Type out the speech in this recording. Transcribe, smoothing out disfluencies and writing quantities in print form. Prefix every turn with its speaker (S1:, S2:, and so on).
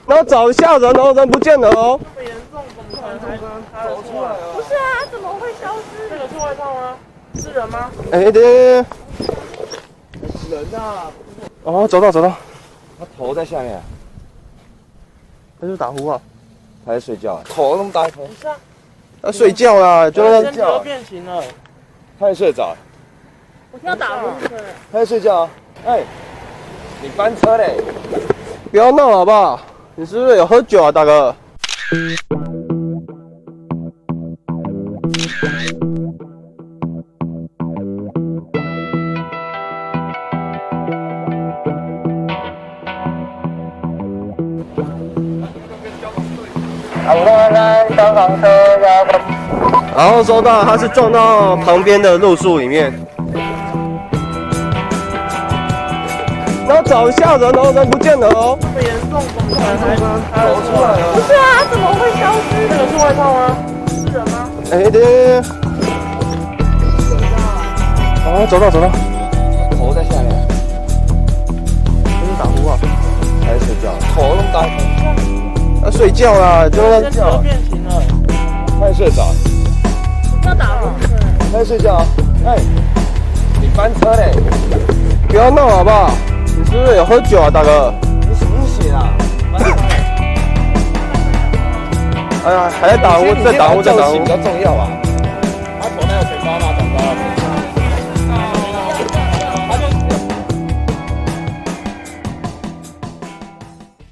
S1: 然后找一下人哦，人不见了哦。
S2: 这么严重，怎么可能还走出来？
S3: 不是啊，怎么会消失？
S2: 这个是外套吗？是人吗？
S1: 哎，等，
S2: 人啊！
S1: 哦，走到。
S4: 他头在下面，
S1: 他是打呼啊，
S4: 他在睡觉，头那么大一头，
S2: 不是啊，
S1: 他睡觉啦，就
S2: 身体都变形了。
S4: 他在睡着，
S3: 我听到打呼声。
S4: 他在睡觉。哎，你翻车嘞！
S1: 不要闹了好不好？你是不是有喝酒啊，大哥？然后收到，他是撞到旁边的路树里面，然后找一下人哦，人不见了哦。
S2: 这么严重，怎么可能还走出来？
S3: 不是啊，怎么会消失？
S2: 这个是外套吗？是人吗？
S1: 哎，等，哦，走到，
S4: 头在下面，
S1: 他是打呼啊，
S4: 他在睡觉，头那么大一头，
S1: 他睡觉啦，就
S2: 身体都变形了。
S4: 他在睡着，
S3: 听到打呼声。
S4: 他在睡觉。哎，你翻车嘞！
S1: 不要闹了好不好？你是不是有喝酒啊，大哥？
S4: 你醒不醒啊？翻车嘞！
S1: 哎呀，还在打呼，在打呼。
S4: 比较重要啊。他头那有水包吗？